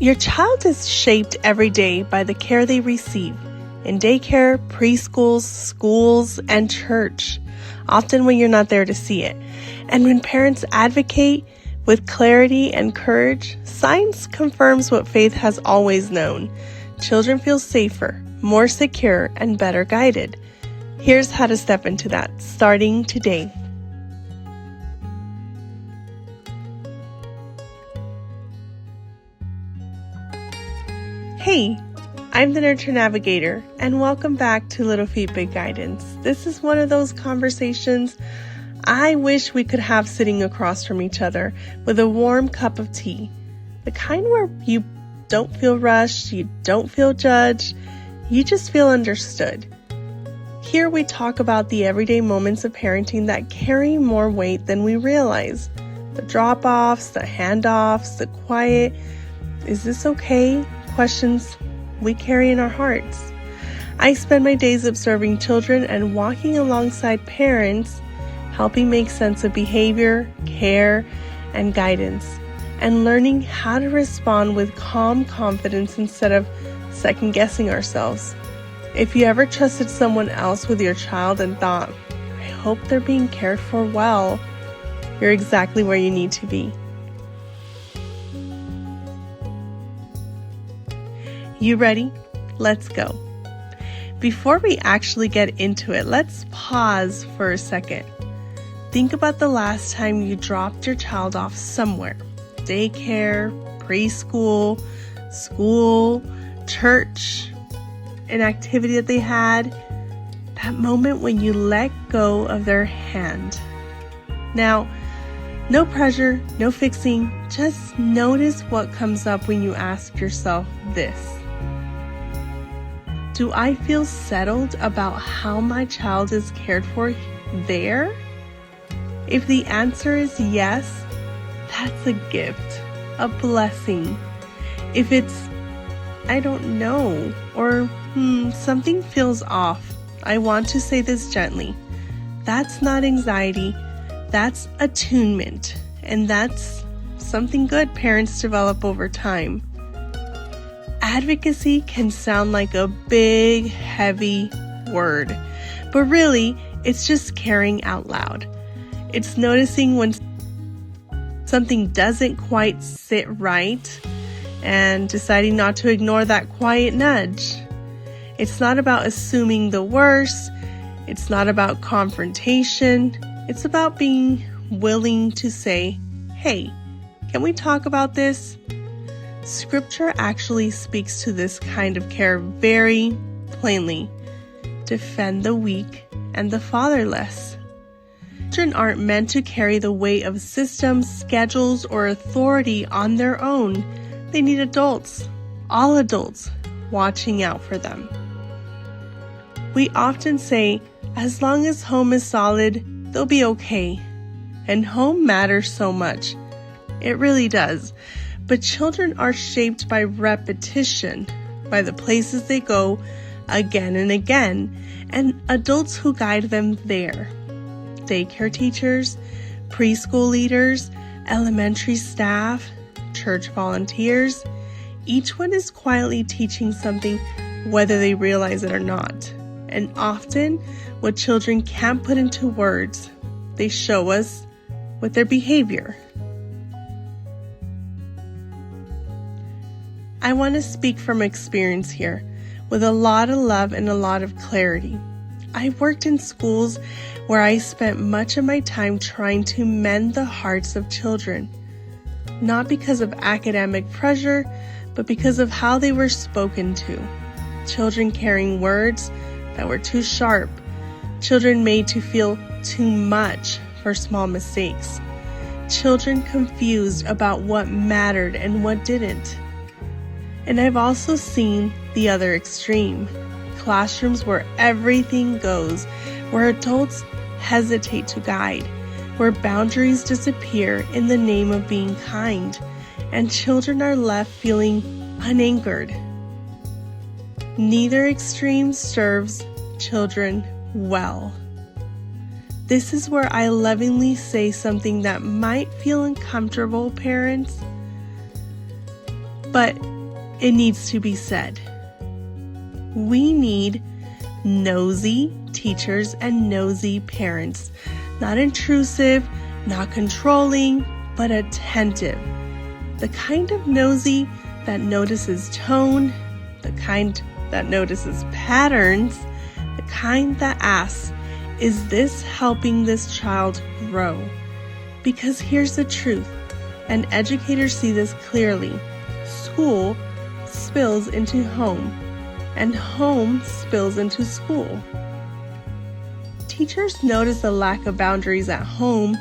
Your child is shaped every day by the care they receive in daycare, preschools, schools, and church, often when you're not there to see it. And when parents advocate with clarity and courage, science confirms what faith has always known. Children feel safer, more secure, and better guided. Here's how to step into that, starting today. Hey, I'm the Nurture Navigator, and welcome back to Little Feet Big Guidance. This is one of those conversations I wish we could have sitting across from each other with a warm cup of tea. The kind where you don't feel rushed, you don't feel judged, you just feel understood. Here we talk about the everyday moments of parenting that carry more weight than we realize. The drop-offs, the handoffs, the quiet, is this okay? Questions we carry in our hearts. I spend my days observing children and walking alongside parents, helping make sense of behavior, care, and guidance, and learning how to respond with calm confidence instead of second-guessing ourselves. If you ever trusted someone else with your child and thought, I hope they're being cared for well, you're exactly where you need to be. You ready? Let's go. Before we actually get into it, let's pause for a second. Think about the last time you dropped your child off somewhere. Daycare, preschool, school, church, an activity that they had. That moment when you let go of their hand. Now, no pressure, no fixing. Just notice what comes up when you ask yourself this. Do I feel settled about how my child is cared for there? If the answer is yes, that's a gift, a blessing. If it's, I don't know, or something feels off, I want to say this gently. That's not anxiety, that's attunement, and that's something good parents develop over time. Advocacy can sound like a big, heavy word, but really, it's just caring out loud. It's noticing when something doesn't quite sit right and deciding not to ignore that quiet nudge. It's not about assuming the worst. It's not about confrontation. It's about being willing to say, hey, can we talk about this? Scripture actually speaks to this kind of care very plainly. Defend the weak and the fatherless. Children aren't meant to carry the weight of systems, schedules, or authority on their own. They need adults, all adults, watching out for them. We often say, as long as home is solid, they'll be okay. And home matters so much. It really does. But children are shaped by repetition, by the places they go again and again, and adults who guide them there. Daycare teachers, preschool leaders, elementary staff, church volunteers, each one is quietly teaching something whether they realize it or not. And often, what children can't put into words, they show us with their behavior. I want to speak from experience here, with a lot of love and a lot of clarity. I worked in schools where I spent much of my time trying to mend the hearts of children, not because of academic pressure, but because of how they were spoken to. Children carrying words that were too sharp, children made to feel too much for small mistakes, children confused about what mattered and what didn't. And I've also seen the other extreme, classrooms where everything goes, where adults hesitate to guide, where boundaries disappear in the name of being kind, and children are left feeling unanchored. Neither extreme serves children well. This is where I lovingly say something that might feel uncomfortable, parents. but it needs to be said. We need nosy teachers and nosy parents. Not intrusive, not controlling, but attentive. The kind of nosy that notices tone, the kind that notices patterns, the kind that asks, is this helping this child grow? Because here's the truth, and educators see this clearly. School spills into home, and home spills into school. Teachers notice the lack of boundaries at home,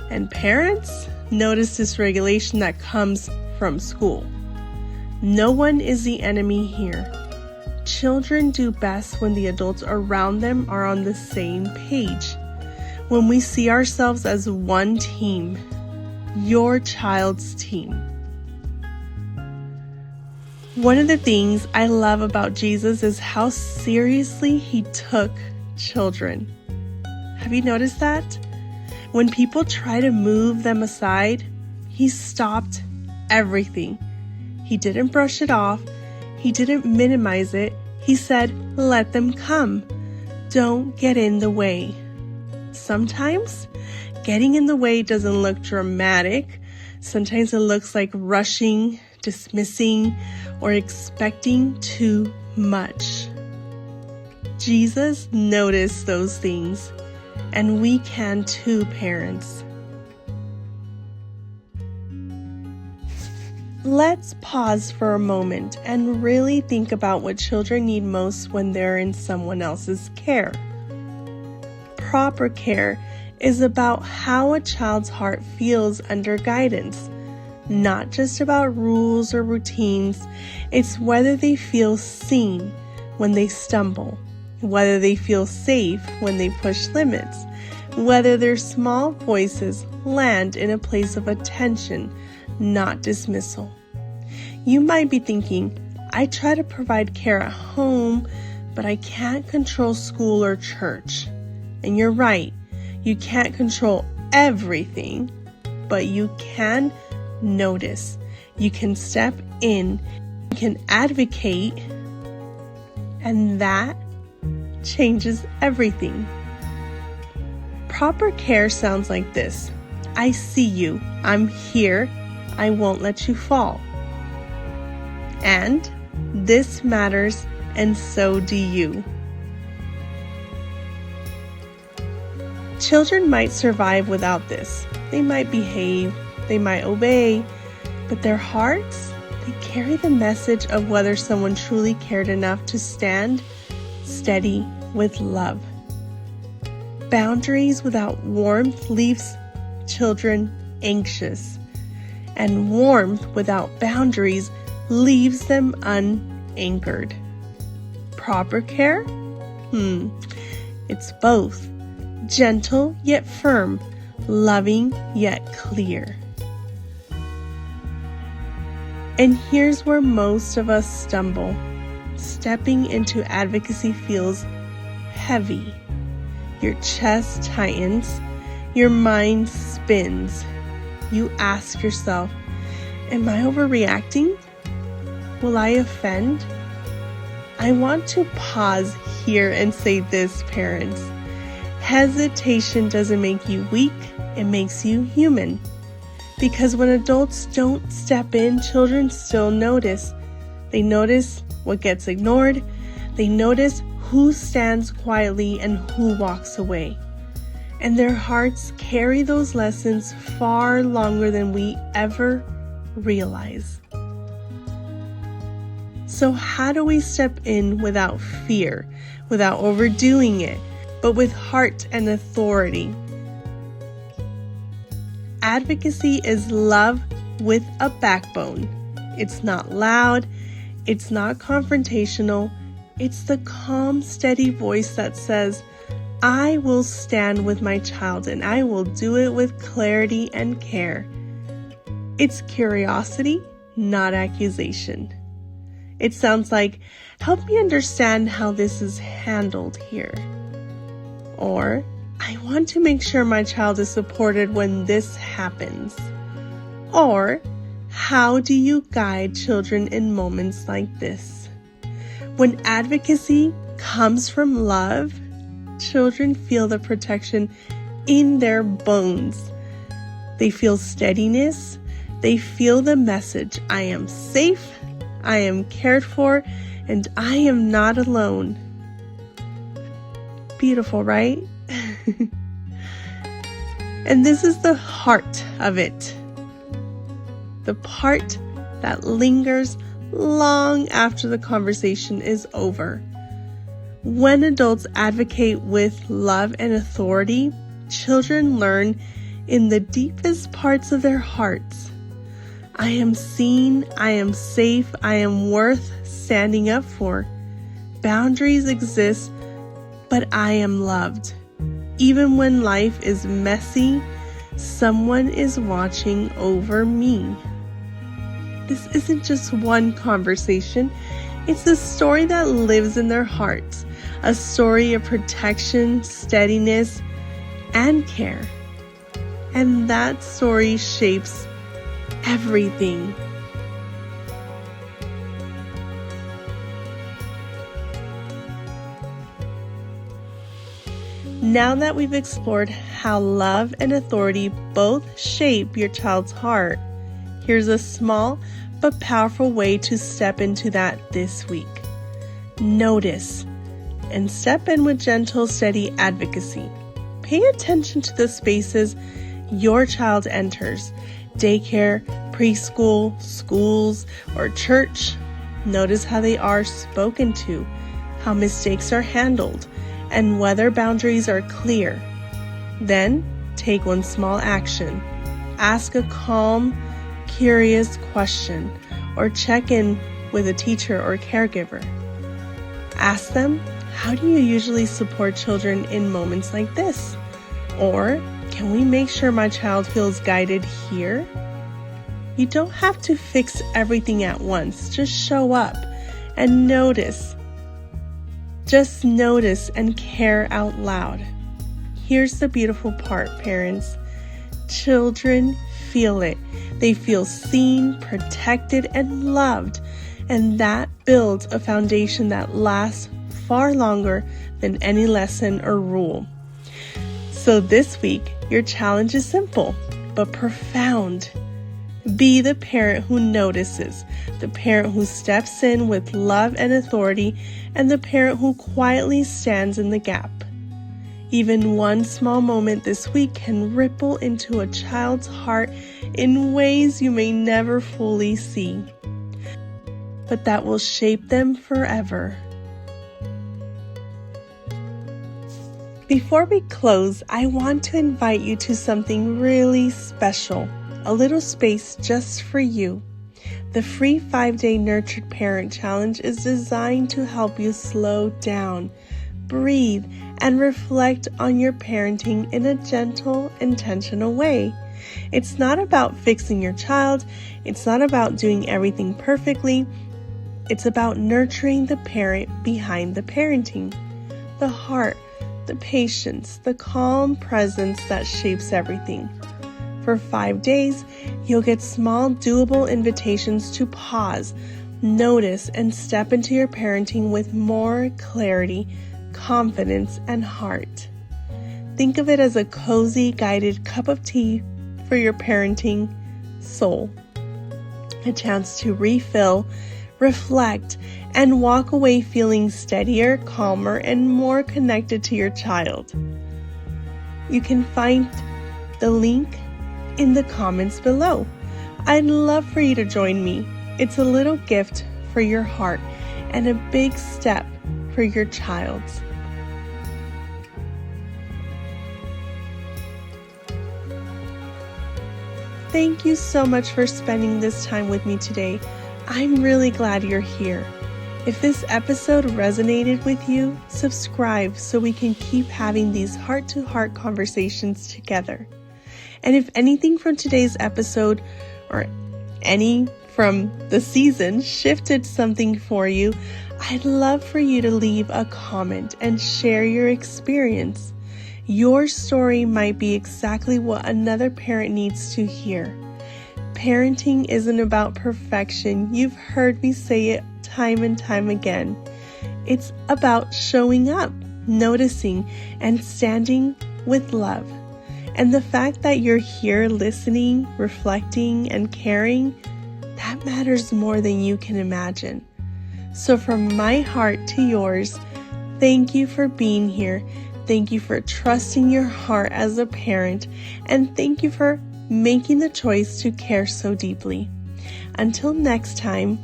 and parents notice dysregulation that comes from school. No one is the enemy here. Children do best when the adults around them are on the same page. When we see ourselves as one team, your child's team. One of the things I love about Jesus is how seriously he took children. Have you noticed that? When people try to move them aside, he stopped everything. He didn't brush it off. He didn't minimize it. He said, let them come. Don't get in the way. Sometimes getting in the way doesn't look dramatic. Sometimes it looks like rushing, dismissing, or expecting too much. Jesus noticed those things, and we can too, parents. Let's pause for a moment and really think about what children need most when they're in someone else's care. Proper care is about how a child's heart feels under guidance, not just about rules or routines. It's whether they feel seen when they stumble, whether they feel safe when they push limits, whether their small voices land in a place of attention, not dismissal. You might be thinking, I try to provide care at home, but I can't control school or church. And you're right, you can't control everything, but you can notice. You can step in, you can advocate, and that changes everything. Proper care sounds like this. I see you. I'm here. I won't let you fall. And this matters, and so do you. Children might survive without this. They might behave, they might obey, but their hearts, they carry the message of whether someone truly cared enough to stand steady with love. Boundaries without warmth leaves children anxious, and warmth without boundaries leaves them unanchored. Proper care? It's both. Gentle yet firm, loving yet clear. And here's where most of us stumble. Stepping into advocacy feels heavy. Your chest tightens, your mind spins. You ask yourself, am I overreacting? Will I offend? I want to pause here and say this, parents. Hesitation doesn't make you weak, it makes you human. Because when adults don't step in, children still notice. They notice what gets ignored. They notice who stands quietly and who walks away. And their hearts carry those lessons far longer than we ever realize. So how do we step in without fear, without overdoing it, but with heart and authority? Advocacy is love with a backbone. It's not loud, it's not confrontational, it's the calm, steady voice that says, I will stand with my child and I will do it with clarity and care. It's curiosity, not accusation. It sounds like, help me understand how this is handled here. Or, I want to make sure my child is supported when this happens. Or, How do you guide children in moments like this? When advocacy comes from love, children feel the protection in their bones. They feel steadiness. They feel the message, I am safe, I am cared for, and I am not alone. Beautiful, right? And this is the heart of it. The part that lingers long after the conversation is over. When adults advocate with love and authority, children learn in the deepest parts of their hearts. I am seen, I am safe, I am worth standing up for. Boundaries exist, but I am loved. Even when life is messy, someone is watching over me. This isn't just one conversation. It's a story that lives in their hearts. A story of protection, steadiness, and care. And that story shapes everything. Now that we've explored how love and authority both shape your child's heart, here's a small but powerful way to step into that this week. Notice and step in with gentle, steady advocacy. Pay attention to the spaces your child enters. Daycare, preschool, schools, or church. Notice how they are spoken to, how mistakes are handled, and whether boundaries are clear. Then, take one small action. Ask a calm, curious question, or check in with a teacher or caregiver. Ask them, how do you usually support children in moments like this? Or, can we make sure my child feels guided here? You don't have to fix everything at once. Just show up and notice. Just notice and care out loud. Here's the beautiful part, parents. Children feel it. They feel seen, protected, and loved. And that builds a foundation that lasts far longer than any lesson or rule. So this week, your challenge is simple, but profound. Be the parent who notices, the parent who steps in with love and authority, and the parent who quietly stands in the gap. Even one small moment this week can ripple into a child's heart in ways you may never fully see, but that will shape them forever. Before we close, I want to invite you to something really special, a little space just for you. The free 5-day Nurtured Parent Challenge is designed to help you slow down, breathe, and reflect on your parenting in a gentle, intentional way. It's not about fixing your child. It's not about doing everything perfectly. It's about nurturing the parent behind the parenting, the heart, the patience, the calm presence that shapes everything. For 5 days, you'll get small, doable invitations to pause, notice, and step into your parenting with more clarity, confidence, and heart. Think of it as a cozy, guided cup of tea for your parenting soul. A chance to refill, reflect, and walk away feeling steadier, calmer, and more connected to your child. You can find the link in the comments below. I'd love for you to join me. It's a little gift for your heart and a big step for your child's. Thank you so much for spending this time with me today. I'm really glad you're here. If this episode resonated with you, subscribe so we can keep having these heart-to-heart conversations together. And if anything from today's episode or any from the season shifted something for you, I'd love for you to leave a comment and share your experience. Your story might be exactly what another parent needs to hear. parenting isn't about perfection. You've heard me say it time and time again. It's about showing up, noticing, and standing with love. And the fact that you're here listening, reflecting, and caring, that matters more than you can imagine. So from my heart to yours, thank you for being here. Thank you for trusting your heart as a parent. And thank you for making the choice to care so deeply. Until next time,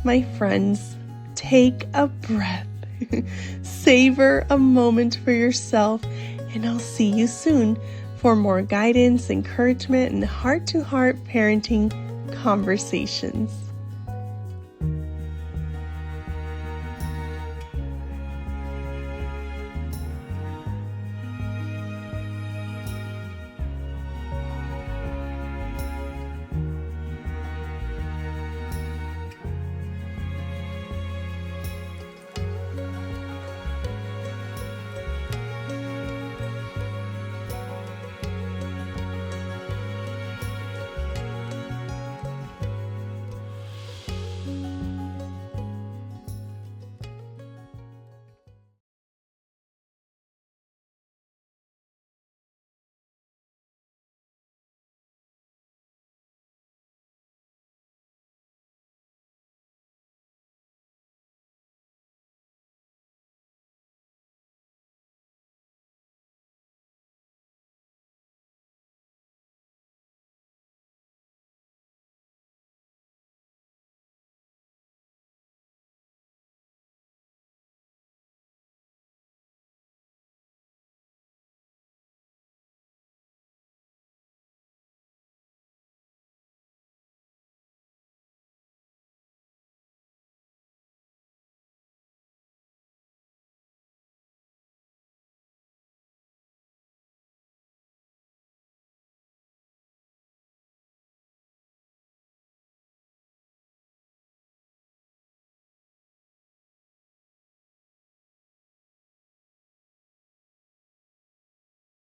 my friends, take a breath. Savor a moment for yourself, and I'll see you soon for more guidance, encouragement, and heart-to-heart parenting conversations.